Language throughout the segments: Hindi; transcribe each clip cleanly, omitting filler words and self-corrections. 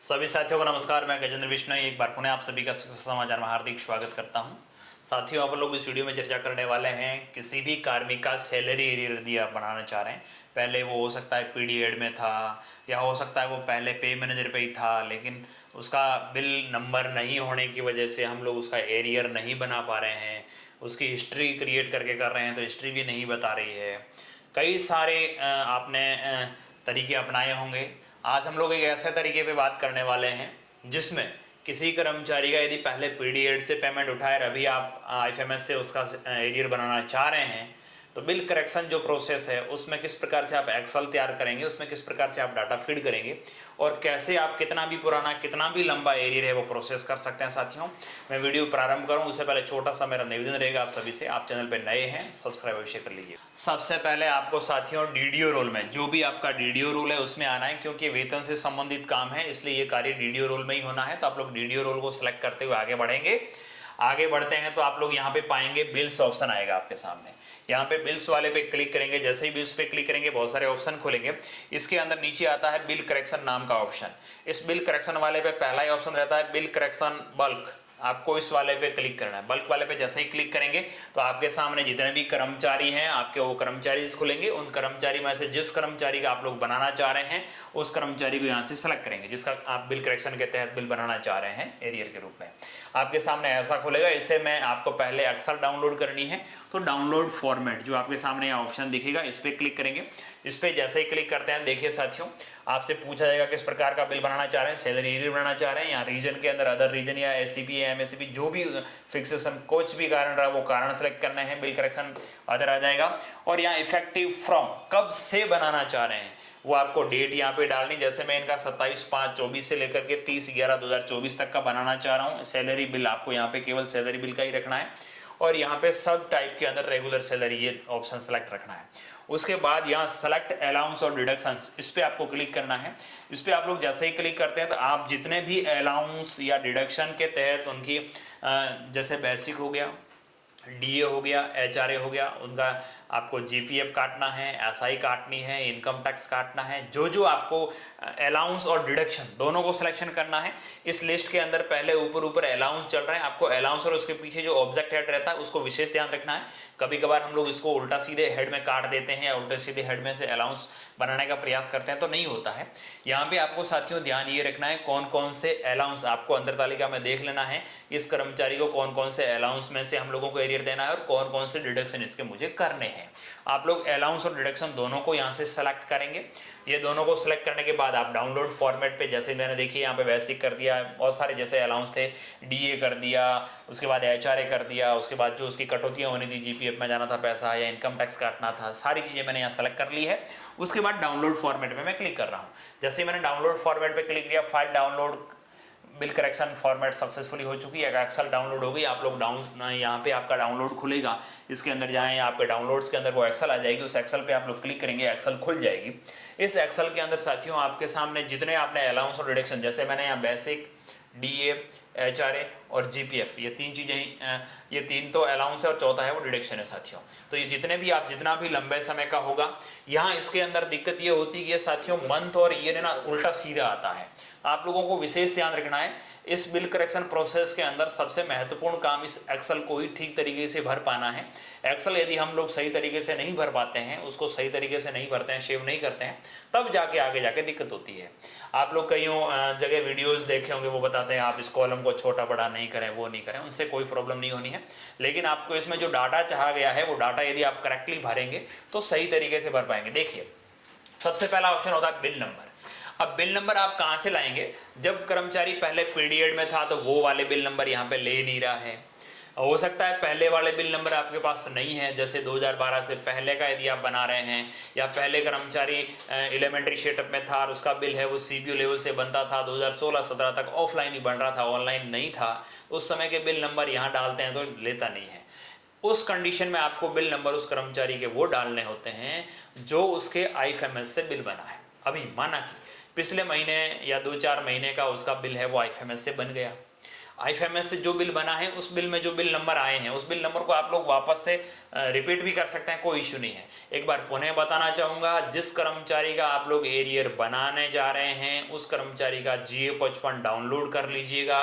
सभी साथियों को नमस्कार। मैं गजेंद्र बिश्नोई एक बार पुनः आप सभी का सक्सेस समाचार में हार्दिक स्वागत करता हूं। साथियों, आप लोग इस वीडियो में चर्चा करने वाले हैं किसी भी कार्मिक का सैलरी एरियर यदि आप बनाना चाह रहे हैं। पहले वो हो सकता है पीडीएड में था, या हो सकता है वो पहले पे मैनेजर पे ही था, लेकिन उसका बिल नंबर नहीं होने की वजह से हम लोग उसका एरियर नहीं बना पा रहे हैं। उसकी हिस्ट्री क्रिएट करके कर रहे हैं तो हिस्ट्री भी नहीं बता रही है। कई सारे आपने तरीके अपनाए होंगे। आज हम लोग एक ऐसे तरीके पे बात करने वाले हैं जिसमें किसी कर्मचारी का यदि पहले पीडीएड से पेमेंट उठाए और अभी आप आईएफएमएस से उसका एरियर बनाना चाह रहे हैं, तो बिल करेक्शन जो प्रोसेस है उसमें किस प्रकार से आप एक्सेल तैयार करेंगे, उसमें किस प्रकार से आप डाटा फीड करेंगे और कैसे आप कितना भी पुराना कितना भी लंबा एरियर है वो प्रोसेस कर सकते हैं। साथियों, मैं वीडियो प्रारंभ करूं उससे पहले छोटा सा मेरा निवेदन रहेगा आप सभी से, आप चैनल पर नए हैं सब्सक्राइब अवश्य कर लीजिए। सबसे पहले आपको साथियों डीडीओ रोल में, जो भी आपका डीडीओ रोल है उसमें आना है, क्योंकि वेतन से संबंधित काम है इसलिए ये कार्य डीडीओ रोल में ही होना है। तो आप लोग डीडीओ रोल को सिलेक्ट करते हुए आगे बढ़ेंगे। आगे बढ़ते हैं तो आप लोग यहाँ पे पाएंगे बिल्स ऑप्शन आएगा आपके सामने। यहाँ पे बिल्स वाले पे क्लिक करेंगे, जैसे ही बिल्स पे क्लिक करेंगे बहुत सारे ऑप्शन खुलेंगे। इसके अंदर नीचे आता है बिल करेक्शन नाम का ऑप्शन। इस बिल करेक्शन वाले पे पहला ही ऑप्शन रहता है बिल करेक्शन बल्क। आपको इस वाले पे क्लिक करना है। बल्क वाले पे जैसे ही क्लिक करेंगे तो आपके सामने जितने भी कर्मचारी हैं आपके वो कर्मचारी खुलेंगे। उन कर्मचारी में से जिस कर्मचारी का आप लोग बनाना चाह रहे हैं उस कर्मचारी को यहाँ से सेलेक्ट करेंगे जिसका आप बिल करेक्शन के तहत बिल बनाना चाह रहे हैं एरियर के रूप में। आपके सामने ऐसा खुलेगा। इसे मैं आपको पहले एक्सेल डाउनलोड करनी है तो डाउनलोड फॉर्मेट जो आपके सामने यहाँ ऑप्शन दिखेगा इस पर क्लिक करेंगे। इस पर जैसे ही क्लिक करते हैं देखिए साथियों, आपसे पूछा जाएगा किस प्रकार का बिल बनाना चाह रहे हैं, सैलरी एरियर बनाना चाह रहे हैं या रीजन के अंदर अदर रीजन या एसीपी या एमएसपी जो भी फिक्सेशन कुछ भी कारण रहा वो कारण सेलेक्ट करना है। बिल करेक्शन अदर आ जाएगा और यहाँ इफेक्टिव फ्रॉम कब से बनाना चाह रहे हैं वो आपको डेट यहाँ पे डालनी। जैसे मैं इनका 27/5/24 से लेकर के 30/11/2024 तक का बनाना चाह रहा हूँ। सैलरी बिल आपको यहाँ पे केवल सैलरी बिल का ही रखना है और यहाँ पे सब टाइप के अंदर रेगुलर सैलरी ये ऑप्शन सेलेक्ट रखना है। उसके बाद यहाँ सेलेक्ट अलाउंस और डिडक्शंस इस पे आपको क्लिक करना है। इस पे आप लोग जैसे ही क्लिक करते हैं तो आप जितने भी अलाउंस या डिडक्शन के तहत उनकी जैसे बेसिक हो गया, डीए हो गया, एचआरए हो गया, उनका आपको जीपीएफ काटना है, एसआई काटनी है, इनकम टैक्स काटना है, जो जो आपको अलाउंस और डिडक्शन दोनों को सिलेक्शन करना है। इस लिस्ट के अंदर पहले ऊपर अलाउंस चल रहे हैं, आपको अलाउंस और उसके पीछे जो ऑब्जेक्ट हेड रहता है उसको विशेष ध्यान रखना है। कभी कभार हम लोग इसको उल्टा सीधे हेड में काट देते हैं या उल्टे सीधे हेड में से अलाउंस बनाने का प्रयास करते हैं तो नहीं होता है। यहाँ पे आपको साथियों ध्यान ये रखना है कौन कौन से अलाउंस आपको अंदर तालिका में देख लेना है, इस कर्मचारी को कौन कौन से अलाउंस में से हम लोगों को एरियर देना है और कौन कौन से डिडक्शन इसके मुझे करने हैं। आप लोग अलाउंस और डिडक्शन दोनों को यहाँ से सेलेक्ट करेंगे। ये दोनों को सिलेक्ट करने के बाद आप डाउनलोड फॉर्मेट पे जैसे मैंने देखिए यहाँ पे बेसिक कर दिया, बहुत सारे जैसे अलाउंस थे, डीए कर दिया, उसके बाद एचआरए कर दिया, उसके बाद जो उसकी कटौतियाँ होनी थी, जीपीएफ में जाना था पैसा या इनकम टैक्स काटना था, सारी चीज़ें मैंने यहाँ सेलेक्ट कर ली है। उसके बाद डाउनलोड फॉर्मेट पे मैं क्लिक कर रहा हूँ। जैसे ही मैंने डाउनलोड फॉर्मेट पे क्लिक किया, file download bill correction format successfully हो चुकी है, एक्सेल डाउनलोड हो गई। आप लोग यहाँ पे आपका डाउनलोड खुलेगा, इसके अंदर जाएं, आपके डाउनलोड्स के अंदर वो एक्सेल आ जाएगी, उस एक्सेल पे आप लोग क्लिक करेंगे, एक्सेल खुल जाएगी। इस एक्सेल के अंदर साथियों आपके सामने जितने आपने अलाउंस और डिडक्शन, जैसे मैंने यहाँ बेसिक, डीए, एचआरए और जीपीएफ, ये तीन चीज़ें, ये तीन तो अलाउंस है और चौथा है वो डिडक्शन है साथियों। तो ये जितने भी आप जितना भी लंबे समय का होगा, यहाँ इसके अंदर दिक्कत ये होती है कि साथियों मंथ और ईयर ना उल्टा सीधा आता है। आप लोगों को विशेष ध्यान रखना है इस बिल करेक्शन प्रोसेस के अंदर सबसे महत्वपूर्ण काम इस एक्सेल को ही ठीक तरीके से भर पाना है। एक्सेल यदि हम लोग सही तरीके से नहीं भर पाते हैं, उसको सही तरीके से नहीं भरते हैं, सेव नहीं करते हैं, तब जाके आगे जाके दिक्कत होती है। आप लोग कईयों जगह वीडियोस देखे होंगे, वो बताते हैं आप इस कॉलम को छोटा बड़ा नहीं करें, वो नहीं करें, उनसे कोई प्रॉब्लम नहीं होनी है। लेकिन आपको इसमें जो डाटा चाहा गया है वो डाटा यदि आप करेक्टली भरेंगे तो सही तरीके से भर पाएंगे। देखिए सबसे पहला ऑप्शन होता है बिल नंबर। अब बिल नंबर आप कहां से लाएंगे? जब कर्मचारी पहले पीरियड में था तो वो वाले बिल नंबर यहाँ पे ले नहीं रहा है। हो सकता है पहले वाले बिल नंबर आपके पास नहीं है, जैसे 2012 से पहले का यदि आप बना रहे हैं, या पहले कर्मचारी एलिमेंट्री सेटअप में था और उसका बिल है वो सीबीओ लेवल से बनता था, 2016-17 तक ऑफलाइन ही बन रहा था, ऑनलाइन नहीं था, उस समय के बिल नंबर यहाँ डालते हैं तो लेता नहीं है। उस कंडीशन में आपको बिल नंबर उस कर्मचारी के वो डालने होते हैं जो उसके आईएफएमएस से बिल बना है। अभी माना कि पिछले महीने या 2-4 महीने का उसका बिल है वो आईएफएमएस से बन गया, आईएफएमएस से जो बिल बना है उस बिल में जो बिल नंबर आए हैं उस बिल नंबर को आप लोग वापस से रिपीट भी कर सकते हैं, कोई इश्यू नहीं है। एक बार पुनः बताना चाहूँगा, जिस कर्मचारी का आप लोग एरियर बनाने जा रहे हैं उस कर्मचारी का GA55 डाउनलोड कर लीजिएगा।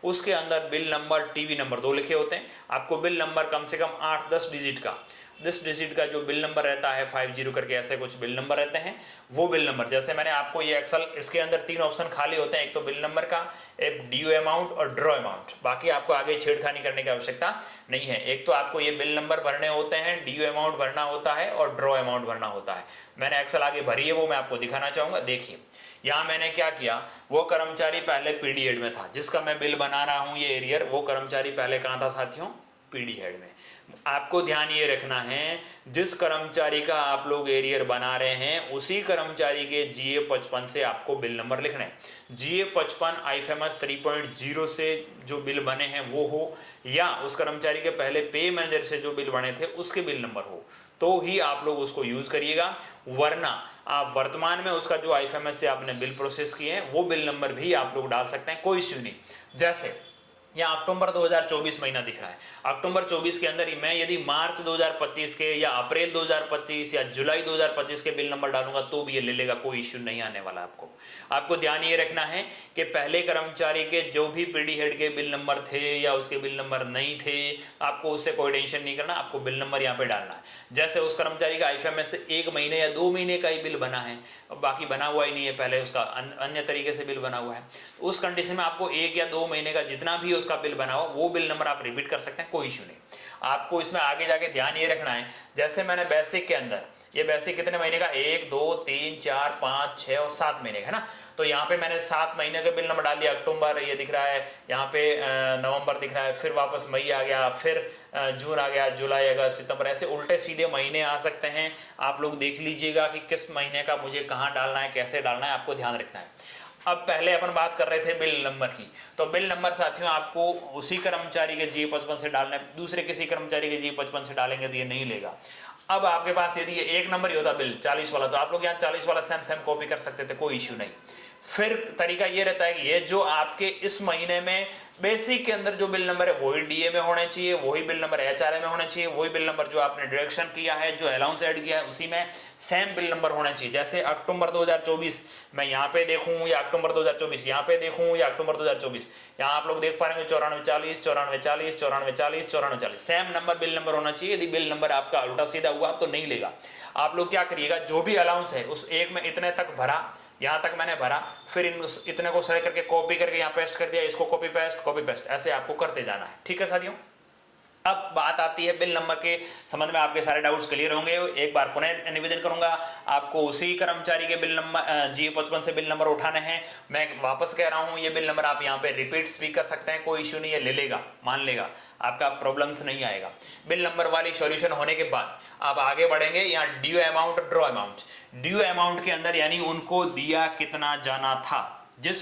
उसके अंदर बिल नंबर, टीवी नंबर 2 लिखे होते हैं। आपको बिल नंबर कम से कम 8-10 डिजिट का, 10 डिजिट का जो बिल नंबर रहता है, 50 करके ऐसे कुछ बिल नंबर रहते हैं, वो बिल नंबर, जैसे मैंने आपको ये एक्सेल, इसके अंदर 3 ऑप्शन खाली होते हैं, एक तो बिल नंबर का, एक ड्यू अमाउंट और ड्रॉ अमाउंट। बाकी आपको आगे छेड़खानी करने की आवश्यकता नहीं है। एक तो आपको ये बिल नंबर भरने होते हैं, ड्यू अमाउंट भरना होता है और ड्रॉ अमाउंट भरना होता है। मैंने एक्सेल आगे भरी है, वो मैं आपको दिखाना चाहूँगा। देखिए यहाँ मैंने क्या किया, वो कर्मचारी पहले पीडी हेड में था जिसका मैं बिल बना रहा हूँ, ये एरियर, वो कर्मचारी पहले कहाँ था साथियों, पीडी हेड में। आपको ध्यान ये रखना है, जिस कर्मचारी का आप लोग एरियर बना रहे हैं उसी कर्मचारी के GA55 से आपको बिल नंबर लिखना है। GA55 आईएफएमएस 3.0 से जो बिल बने हैं वो हो, या उस कर्मचारी के पहले पे मैनेजर से जो बिल बने थे उसके बिल नंबर हो, तो ही आप लोग उसको यूज करिएगा। वरना आप वर्तमान में उसका जो आईएफएमएस से आपने बिल प्रोसेस किए हैं वो बिल नंबर भी आप लोग डाल सकते हैं, कोई इश्यू नहीं। जैसे यहाँ अक्टूबर 2024 महीना दिख रहा है, अक्टूबर 24 के अंदर ही मैं यदि मार्च 2025 के या अप्रैल 2025 या जुलाई 2025 के बिल नंबर डालूंगा तो भी ये ले लेगा, कोई इश्यू नहीं आने वाला। आपको ध्यान ये रखना है कि पहले कर्मचारी के जो भी पीडी हेड के बिल नंबर थे या उसके बिल नंबर नहीं थे, आपको उससे कोई टेंशन नहीं करना, आपको बिल नंबर यहाँ पे डालना है। जैसे उस कर्मचारी का आईएफएमएस से 1 महीने या 2 महीने का ही बिल बना है, बाकी बना हुआ ही नहीं है, पहले उसका अन्य तरीके से बिल बना हुआ है, उस कंडीशन में आपको 1 या 2 महीने का जितना भी उसका बिल बना हुआ वो बिल नंबर आप रिपीट कर सकते हैं, कोई इश्यू नहीं। आपको इसमें आगे जाके ध्यान ये रखना है, जैसे मैंने बेसिक के अंदर, ये बेसिक कितने महीने का, 1 2 3 4 5 6 और 7 महीने का है ना, तो यहाँ पे मैंने 7 महीने का बिल नंबर डाल दिया। अक्टूबर ये दिख रहा है, यहाँ पे नवंबर दिख रहा है, फिर वापस मई आ गया, फिर जून आ गया, जुलाई अगस्त सितंबर, ऐसे उल्टे सीधे महीने आ सकते हैं। आप लोग देख लीजिएगा कि किस महीने का मुझे कहाँ डालना है, कैसे डालना है, आपको ध्यान रखना है। अब पहले अपन बात कर रहे थे बिल नंबर की, तो बिल नंबर साथियों आपको उसी कर्मचारी के GA55 से डालना है, दूसरे किसी कर्मचारी के GA55 से डालेंगे तो ये नहीं लेगा। अब आपके पास यदि ये 1 नंबर ही होता बिल 40 वाला, तो आप लोग यहाँ 40 वाला सेम कॉपी कर सकते थे, कोई इश्यू नहीं। फिर तरीका ये रहता है कि ये जो आपके इस महीने में बेसिक के अंदर जो बिल नंबर है वही डीए में होने चाहिए, वही बिल नंबर HRA में होने चाहिए, वही बिल नंबर जो आपने डिडक्शन किया है, जो अलाउंस ऐड किया है उसी में सेम बिल नंबर होना चाहिए। जैसे अक्टूबर 2024 मैं यहाँ पे देखूं या अक्टूबर 2024 यहाँ पे देखूं या अक्टूबर 2024, यहाँ आप लोग देख पा रहे हैं 9440 9440 9440 9440 सेम नंबर बिल नंबर होना चाहिए। यदि बिल नंबर आपका उल्टा सीधा हुआ तो नहीं लेगा। आप लोग क्या करिएगा, जो भी अलाउंस है उस एक में इतने तक भरा, यहाँ तक मैंने भरा, फिर इतने को सेलेक्ट करके कॉपी करके यहाँ पेस्ट कर दिया, इसको कॉपी पेस्ट ऐसे आपको करते जाना है, ठीक है साथियों। अब बात आती है बिल नंबर के संबंध में, आपके सारे डाउट्स क्लियर होंगे। एक बार पुनः निवेदन करूंगा, आपको उसी कर्मचारी के बिल नंबर GA55 से बिल नंबर उठाने हैं। मैं वापस कह रहा हूं, ये बिल नंबर आप यहाँ पे रिपीट्स भी कर सकते हैं, कोई इश्यू नहीं है, ले लेगा, मान लेगा, आपका प्रॉब्लम्स नहीं आएगा। बिल नंबर वाली सॉल्यूशन होने के बाद आप आगे बढ़ेंगे, यहाँ due amount draw amount. Due amount के अंदर यानी उनको दिया कितना जाना था जिस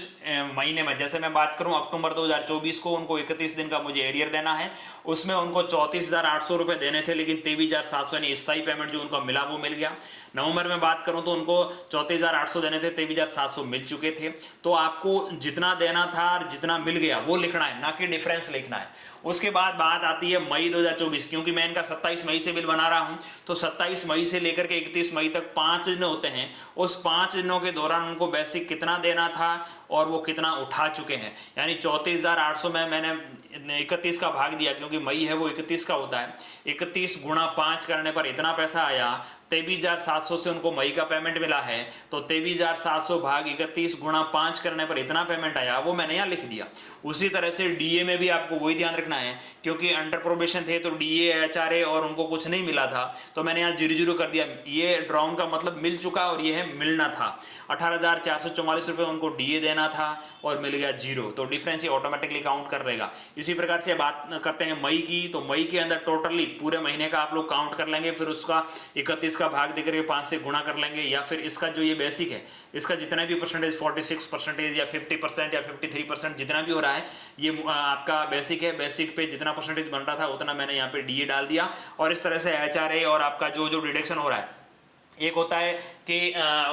महीने में, जैसे मैं बात करूं अक्टूबर 2024 को उनको 31 दिन का मुझे एरियर देना है, उसमें उनको 34,800 रुपए देने थे, लेकिन 23,700 यानी स्थायी पेमेंट जो उनको मिला वो मिल गया। नवंबर में बात करूं तो उनको 34,800 देने थे, 23,700 मिल चुके थे। तो आपको जितना देना था और जितना मिल गया वो लिखना है, ना कि डिफरेंस लिखना है। उसके बाद बात आती है मई 2024, क्योंकि मैं इनका 27 मई से बिल बना रहा हूं, तो 27 मई से लेकर के 31 मई तक 5 दिन होते हैं। उस 5 दिनों के दौरान उनको बेसिक कितना देना था और वो कितना उठा चुके हैं, यानी 34,800 में मैंने 31 का भाग दिया, क्योंकि मई है वो 31 का होता है। 31 गुणा 5 करने पर इतना पैसा आया, 23,700 से उनको मई का पेमेंट मिला है, तो 23,700 भाग 31 गुणा 5 करने पर इतना पेमेंट आया, वो मैंने यहाँ लिख दिया। उसी तरह से डीए में भी आपको वही ध्यान रखना है, क्योंकि अंडर प्रोबेशन थे तो डीए HRA और उनको कुछ नहीं मिला था, तो मैंने यहाँ 0 कर दिया। ये ड्राउन का मतलब मिल चुका और ये है मिलना था। 18,444 रुपये उनको डीए देना था और मिल गया 0, तो डिफरेंस ये ऑटोमेटिकली काउंट कर लेगा। इसी प्रकार से बात करते हैं मई की, तो मई के अंदर टोटली पूरे महीने का आप लोग काउंट कर लेंगे, फिर उसका 31 का भाग देकर के 5 से गुणा कर लेंगे, या फिर इसका जो ये बेसिक है इसका जितना भी परसेंटेज 46% या 50% या 53% जितना भी हो रहा है, ये आपका बेसिक है। बेसिक पे जितना परसेंटेज बन रहा था उतना मैंने यहाँ पे डीए डाल दिया। और इस तरह से HRA और आपका जो डिडक्शन हो रहा है, एक होता है कि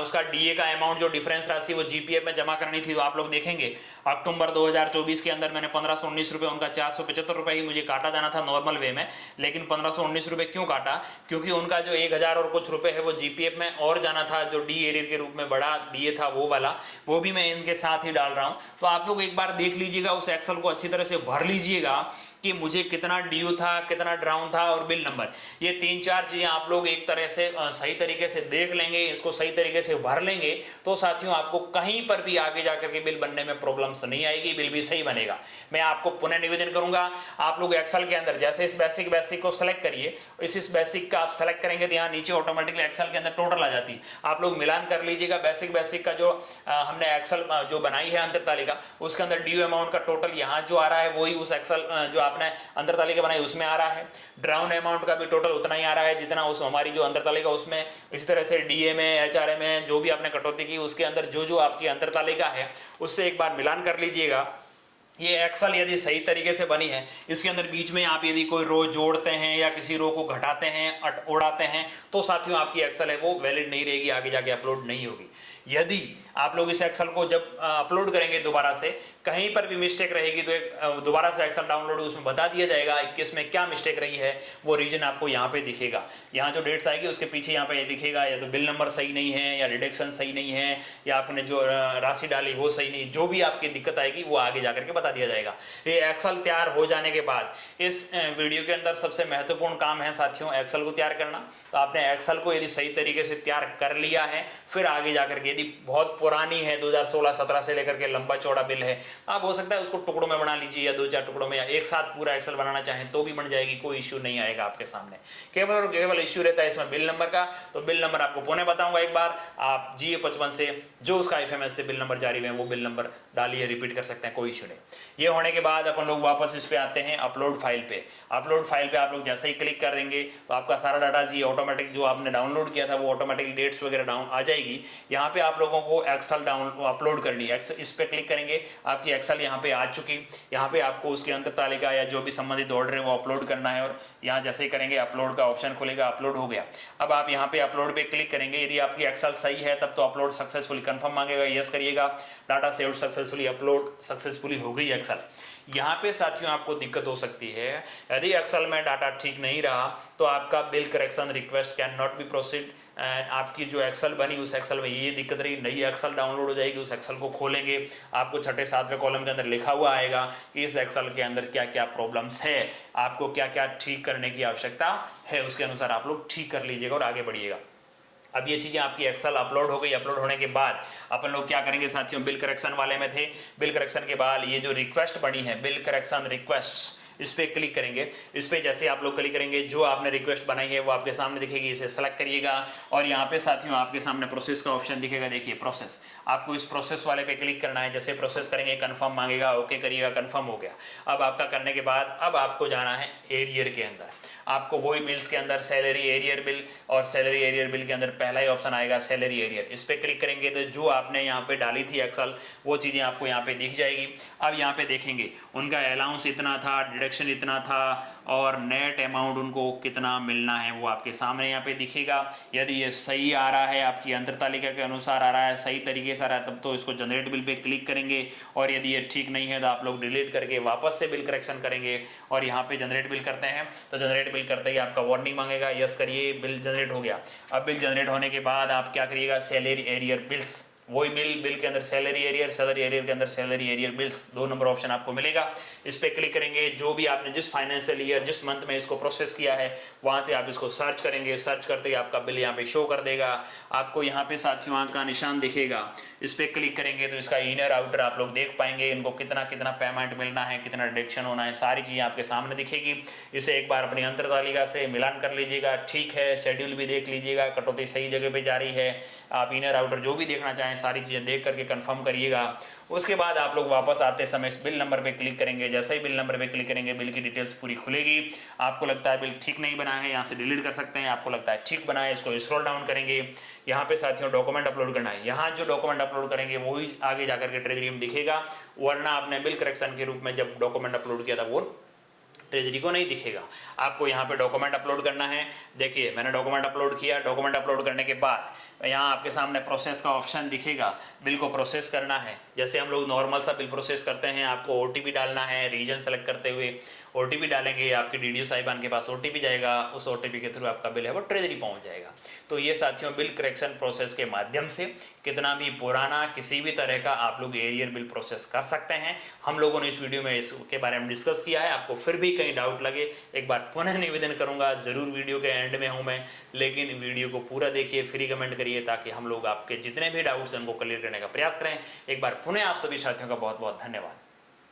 उसका डीए का अमाउंट जो डिफरेंस राशि वो जीपीएफ में जमा करनी थी, तो आप लोग देखेंगे अक्टूबर 2024 के अंदर मैंने 1519 रुपये, उनका 475 रुपये ही मुझे काटा जाना था नॉर्मल वे में, लेकिन 1519 रुपये क्यों काटा? क्योंकि उनका जो 1000 और कुछ रुपए है वो जीपीएफ में और जाना था, जो डी एरियर के रूप में बड़ा डीए था वो वाला, वो भी मैं इनके साथ ही डाल रहा हूँ। तो आप लोग एक बार देख लीजिएगा, उस एक्सेल को अच्छी तरह से भर लीजिएगा कि मुझे कितना ड्यू था, कितना ड्राउन था और बिल नंबर, ये 3-4 चीजें आप लोग एक तरह से सही तरीके से देख लेंगे, इसको सही तरीके से भर लेंगे, तो साथियों आपको कहीं पर भी आगे जाकर के बिल बनने में प्रॉब्लम्स नहीं आएगी, बिल भी सही बनेगा। मैं आपको पुनः निवेदन करूंगा, आप लोग एक्सेल के अंदर जैसे इस बेसिक को सेलेक्ट करिए, इस बेसिक का आप सेलेक्ट करेंगे तो यहाँ नीचे ऑटोमेटिकली एक्सेल के अंदर टोटल आ जाती है। आप लोग मिलान कर लीजिएगा, बेसिक का जो हमने एक्सेल जो बनाई है अंतर तालिका, उसके अंदर ड्यू अमाउंट का टोटल यहाँ जो आ रहा है वही उस एक्सेल जो आपने अंतर तालिका बनाई उसमें आ रहा है। ड्राउन अमाउंट का भी टोटल उतना ही आ रहा है जितना उस हमारी जो अंतर तालिका उसमें। इसी तरह से डीए में, एचआरए में जो भी आपने कटौती की उसके अंदर जो आपकी अंतर तालिका है उससे एक बार मिलान कर लीजिएगा। ये एक्सेल यदि सही तरीके से बनी है, इसके अंदर बीच में आप यदि कोई रो जोड़ते हैं या किसी रो को घटाते हैं, उड़ाते हैं, तो साथियों आपकी एक्सेल है वो वैलिड नहीं रहेगी, आगे जाके अपलोड नहीं होगी। यदि आप लोग इस एक्सेल को जब अपलोड करेंगे दोबारा से, कहीं पर भी मिस्टेक रहेगी तो एक दोबारा से एक्सेल डाउनलोड उसमें बता दिया जाएगा कि इसमें क्या मिस्टेक रही है, वो रीजन आपको यहाँ पे दिखेगा। यहाँ जो डेट्स आएगी उसके पीछे यहाँ पे दिखेगा, या तो बिल नंबर सही नहीं है, या डिडक्शन सही नहीं है, या आपने जो राशि डाली वो सही नहीं, जो भी आपकी दिक्कत आएगी वो आगे जाकर के बता दिया जाएगा। ये एक्सेल तैयार हो जाने के बाद इस वीडियो के अंदर सबसे महत्वपूर्ण काम है साथियों एक्सेल को तैयार करना। तो आपने एक्सेल को यदि सही तरीके से तैयार कर लिया है, फिर आगे जाकर के यदि बहुत पुरानी है 2016-17 से लेकर के लंबा चौड़ा बिल है, आप हो सकता है उसको टुकड़ों में बना लीजिए, या 2-4 टुकड़ों में, या एक साथ पूरा एक्सेल बनाना चाहें तो भी बन जाएगी, कोई इश्यू नहीं आएगा आपके सामने। केवल और केवल इश्यू रहता है इसमें बिल नंबर का। तो बिल नंबर आपको पुनः बताऊंगा एक बार, आप GA55 से जो उसका IFMS से बिल नंबर जारी है वो बिल नंबर डालिए, रिपीट कर सकते हैं, कोई इश्यू नहीं। ये होने के बाद अपन लोग वापस इस पे आते हैं अपलोड फाइल पे। अपलोड फाइल पे आप लोग जैसे ही क्लिक कर देंगे तो आपका सारा डाटा जी ऑटोमेटिक जो आपने डाउनलोड किया था वो ऑटोमेटिक डेट्स वगैरह डाउन आ जाएगी। यहाँ पे आप लोगों को एक्सेल डाउन अपलोड करनी है, इस पे क्लिक करेंगे, आपकी एक्सेल यहाँ पे आ चुकी। यहाँ पे आपको उसकी अंतर तालिका या जो भी संबंधित ऑर्डर है वो अपलोड करना है, और यहाँ जैसे ही करेंगे अपलोड का ऑप्शन खुलेगा, अपलोड हो गया। अब आप यहाँ पे अपलोड पे क्लिक करेंगे, यदि आपकी एक्सेल सही है तब तो अपलोड सक्सेसफुली कंफर्म मांगेगा, यस करिएगा, data saved successfully, upload successfully हो गई एक्सेल। यहाँ पे साथियों आपको दिक्कत हो सकती है, यदि एक्सेल में डाटा ठीक नहीं रहा तो आपका bill correction request can not be proceed. आपकी जो एक्सेल बनी उस एक्सेल में ये दिक्कत रही, नई एक्सेल डाउनलोड हो जाएगी, उस एक्सेल को खोलेंगे, आपको 6-7वें कॉलम के अंदर लिखा हुआ आएगा कि इस एक्सेल के अंदर क्या क्या प्रॉब्लम्स है, आपको क्या क्या ठीक करने की आवश्यकता है, उसके अनुसार आप लोग ठीक कर लीजिएगा और आगे बढ़िएगा। अब ये चीज़ें आपकी एक्सेल अपलोड हो गई। अपलोड होने के बाद अपन लोग क्या करेंगे साथियों, बिल करेक्शन वाले में थे, बिल करेक्शन के बाद ये जो रिक्वेस्ट बनी है बिल करेक्शन रिक्वेस्ट्स, इस पे क्लिक करेंगे। इस पे जैसे आप लोग क्लिक करेंगे जो आपने रिक्वेस्ट बनाई है वो आपके सामने दिखेगी, इसे सेलेक्ट करिएगा और यहाँ पे साथियों आपके सामने प्रोसेस का ऑप्शन दिखेगा। देखिए प्रोसेस, आपको इस प्रोसेस वाले पे क्लिक करना है। जैसे प्रोसेस करेंगे कंफर्म मांगेगा, ओके करिएगा, कंफर्म हो गया। अब आपका करने के बाद अब आपको जाना है एरियर के अंदर। आपको वही बिल्स के अंदर सैलरी एरियर बिल, और सैलरी एरियर बिल के अंदर पहला ही ऑप्शन आएगा सैलरी एरियर। इस पे क्लिक करेंगे तो जो आपने यहाँ पे डाली थी एक्सेल वो चीज़ें आपको यहाँ पे दिख जाएगी। अब यहाँ पे देखेंगे उनका अलाउंस इतना था, डिडक्शन इतना था और नेट अमाउंट उनको कितना मिलना है वो आपके सामने यहाँ पे दिखेगा। यदि ये सही आ रहा है, आपकी अंतर तालिका के अनुसार आ रहा है, सही तरीके से आ रहा है, तब तो इसको जनरेट बिल पे क्लिक करेंगे। और यदि ये ठीक नहीं है तो आप लोग डिलीट करके वापस से बिल करेक्शन करेंगे और यहाँ पे जनरेट बिल करते हैं। तो जनरेट बिल करते ही आपका वार्निंग मांगेगा, यस करिए, बिल जनरेट हो गया। अब बिल जनरेट होने के बाद आप क्या करिएगा, सैलरी एरियर बिल्स, वही बिल के अंदर सैलरी एरियर के अंदर salary arrear bills, 2 number option आपको मिलेगा। इस पे क्लिक करेंगे, जो भी आपने जिस फाइनेंशियल ईयर जिस मंथ में इसको प्रोसेस किया है वहां से आप इसको सर्च करेंगे। सर्च करते ही आपका बिल यहाँ पे शो कर देगा। आपको यहाँ पे साथियों आंख का निशान दिखेगा, इस पे क्लिक करेंगे तो इसका इनर आउटर आप लोग देख पाएंगे, इनको कितना कितना पेमेंट मिलना है, कितना डिडक्शन होना है, सारी चीज़ें आपके सामने दिखेगी। इसे एक बार अपनी अंतर तालिका से मिलान कर लीजिएगा, ठीक है, शेड्यूल भी देख लीजिएगा, कटौती सही जगह पे जा रही है, आप इनर आउटर जो भी देखना चाहें सारी चीज़ें देख करके कंफर्म करिएगा। उसके बाद आप लोग वापस आते समय इस बिल नंबर पे क्लिक करेंगे। जैसे ही बिल नंबर पे क्लिक करेंगे बिल की डिटेल्स पूरी खुलेगी। आपको लगता है बिल ठीक नहीं बना है, यहाँ से डिलीट कर सकते हैं। आपको लगता है ठीक बना है, इसको स्क्रॉल डाउन करेंगे। यहाँ पे साथियों डॉक्यूमेंट अपलोड करना है। यहाँ जो डॉक्यूमेंट अपलोड करेंगे वही आगे जाकर के ट्रेजरी में दिखेगा, वरना आपने बिल करेक्शन के रूप में जब डॉक्यूमेंट अपलोड किया था वो ट्रेजरी को नहीं दिखेगा। आपको यहाँ पे डॉक्यूमेंट अपलोड करना है। देखिए मैंने डॉक्यूमेंट अपलोड किया। डॉक्यूमेंट अपलोड करने के बाद यहाँ आपके सामने प्रोसेस का ऑप्शन दिखेगा, बिल को प्रोसेस करना है। जैसे हम लोग नॉर्मल सा बिल प्रोसेस करते हैं, आपको ओटीपी डालना है, रीजन सेलेक्ट करते हुए ओटीपी डालेंगे, आपके डीडीओ साहिबान के पास ओटीपी जाएगा, उस ओटीपी के थ्रू आपका बिल है वो ट्रेजरी पहुंच जाएगा। तो ये साथियों बिल करेक्शन प्रोसेस के माध्यम से कितना भी पुराना किसी भी तरह का आप लोग एरियर बिल प्रोसेस कर सकते हैं। हम लोगों ने इस वीडियो में इसके बारे में डिस्कस किया है। आपको फिर भी कहीं डाउट लगे, एक बार पुनः निवेदन करूंगा, जरूर वीडियो के एंड में हूं मैं, लेकिन वीडियो को पूरा देखिए, फ्री कमेंट करिए, ताकि हम लोग आपके जितने भी डाउट्स हैं उनको क्लियर करने का प्रयास करें। एक बार पुनः आप सभी साथियों का बहुत बहुत धन्यवाद।